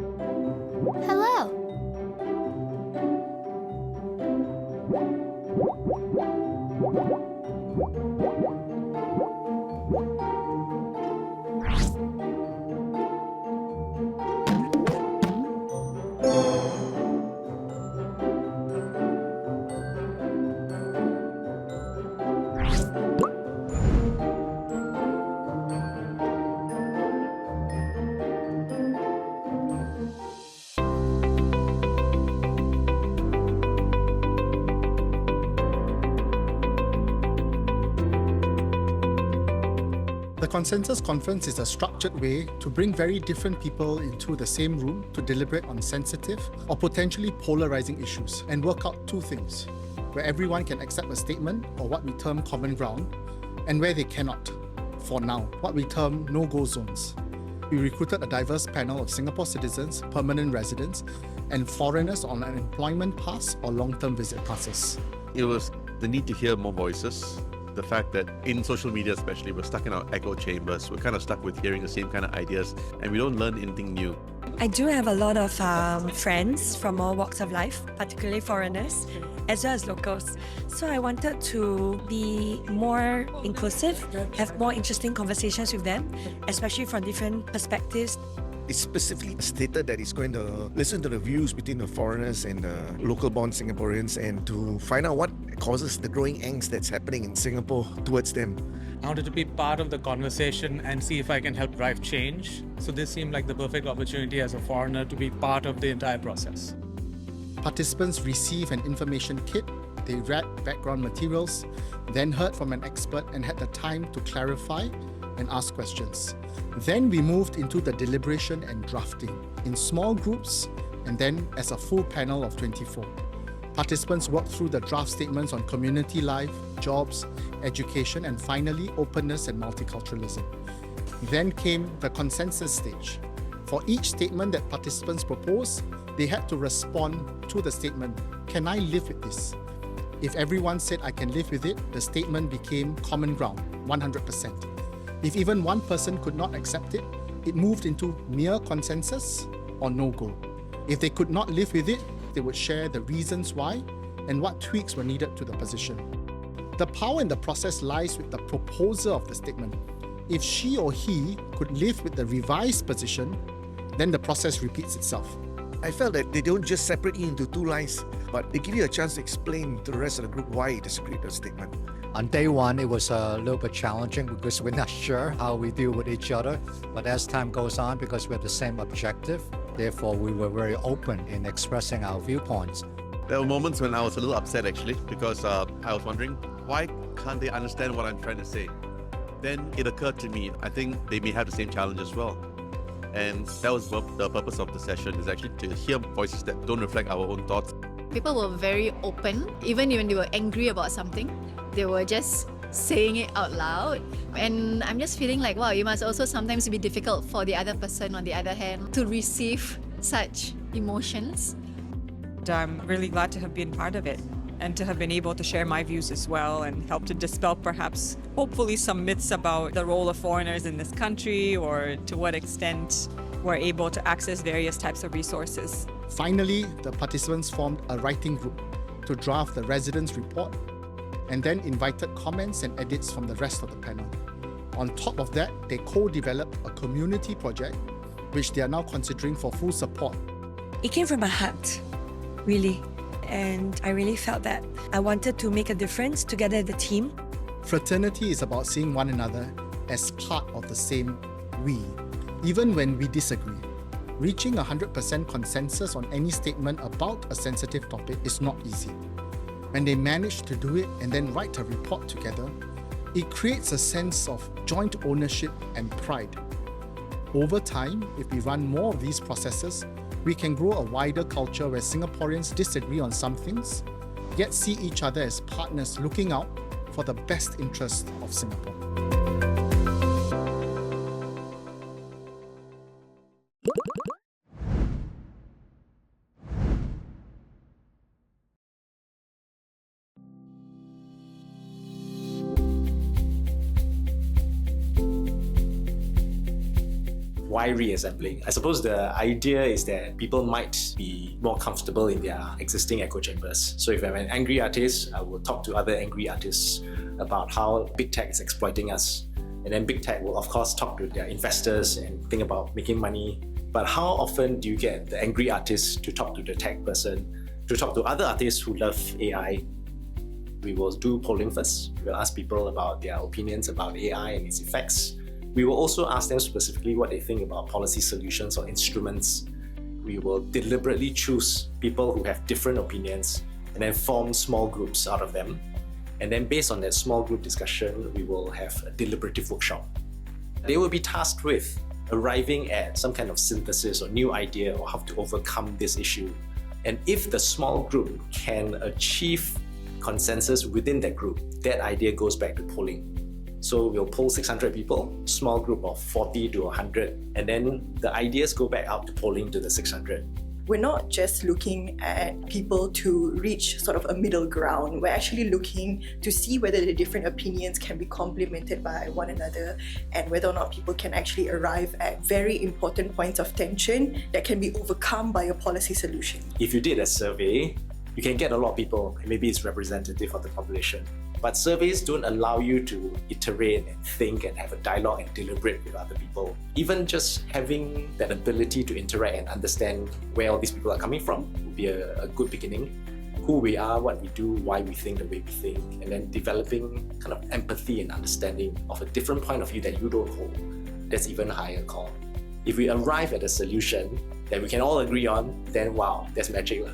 Hello. The Consensus Conference is a structured way to bring very different people into the same room to deliberate on sensitive or potentially polarizing issues and work out two things, where everyone can accept a statement or what we term common ground, and where they cannot, for now, what we term no-go zones. We recruited a diverse panel of Singapore citizens, permanent residents, and foreigners on an employment pass or long-term visit passes. It was the need to hear more voices. The fact that in social media especially, we're stuck in our echo chambers. We're kind of stuck with hearing the same kind of ideas and we don't learn anything new. I do have a lot of friends from all walks of life, particularly foreigners, as well as locals. So I wanted to be more inclusive, have more interesting conversations with them, especially from different perspectives. It specifically stated that it's going to listen to the views between the foreigners and the local-born Singaporeans and to find out what causes the growing angst that's happening in Singapore towards them. I wanted to be part of the conversation and see if I can help drive change. So this seemed like the perfect opportunity as a foreigner to be part of the entire process. Participants receive an information kit, they read background materials, then heard from an expert and had the time to clarify and ask questions. Then we moved into the deliberation and drafting in small groups and then as a full panel of 24. Participants worked through the draft statements on community life, jobs, education, and finally openness and multiculturalism. Then came the consensus stage. For each statement that participants proposed, they had to respond to the statement, "Can I live with this?" If everyone said, "I can live with it," the statement became common ground, 100%. If even one person could not accept it, it moved into mere consensus or no-go. If they could not live with it, they would share the reasons why and what tweaks were needed to the position. The power in the process lies with the proposer of the statement. If she or he could live with the revised position, then the process repeats itself. I felt that they don't just separate you into two lines, but they give you a chance to explain to the rest of the group why you disagree with the statement. On day one, it was a little bit challenging because we're not sure how we deal with each other. But as time goes on, because we have the same objective, therefore we were very open in expressing our viewpoints. There were moments when I was a little upset actually because I was wondering, why can't they understand what I'm trying to say? Then it occurred to me, I think they may have the same challenge as well. And that was the purpose of the session, is actually to hear voices that don't reflect our own thoughts. People were very open, even when they were angry about something. They were just saying it out loud. And I'm just feeling like, wow, it must also sometimes be difficult for the other person, on the other hand, to receive such emotions. I'm really glad to have been part of it and to have been able to share my views as well and help to dispel perhaps, hopefully, some myths about the role of foreigners in this country or to what extent we're able to access various types of resources. Finally, the participants formed a writing group to draft the residents' report and then invited comments and edits from the rest of the panel. On top of that, they co-developed a community project which they are now considering for full support. It came from my heart, really. And I really felt that I wanted to make a difference together as a team. Fraternity is about seeing one another as part of the same we, even when we disagree. Reaching 100% consensus on any statement about a sensitive topic is not easy. When they manage to do it and then write a report together, it creates a sense of joint ownership and pride. Over time, if we run more of these processes, we can grow a wider culture where Singaporeans disagree on some things, yet see each other as partners looking out for the best interest of Singapore. Why reassembling? I suppose the idea is that people might be more comfortable in their existing echo chambers. So if I'm an angry artist, I will talk to other angry artists about how big tech is exploiting us. And then big tech will of course talk to their investors and think about making money. But how often do you get the angry artist to talk to the tech person, to talk to other artists who love AI? We will do polling first. We will ask people about their opinions about AI and its effects. We will also ask them specifically what they think about policy solutions or instruments. We will deliberately choose people who have different opinions and then form small groups out of them. And then based on that small group discussion, we will have a deliberative workshop. They will be tasked with arriving at some kind of synthesis or new idea or how to overcome this issue. And if the small group can achieve consensus within that group, that idea goes back to polling. So we'll poll 600 people, small group of 40 to 100, and then the ideas go back out to polling to the 600. We're not just looking at people to reach sort of a middle ground. We're actually looking to see whether the different opinions can be complemented by one another and whether or not people can actually arrive at very important points of tension that can be overcome by a policy solution. If you did a survey, you can get a lot of people, and maybe it's representative of the population. But surveys don't allow you to iterate and think and have a dialogue and deliberate with other people. Even just having that ability to interact and understand where all these people are coming from would be a good beginning. Who we are, what we do, why we think the way we think, and then developing kind of empathy and understanding of a different point of view that you don't hold. That's even higher call. If we arrive at a solution that we can all agree on, then wow, that's magic.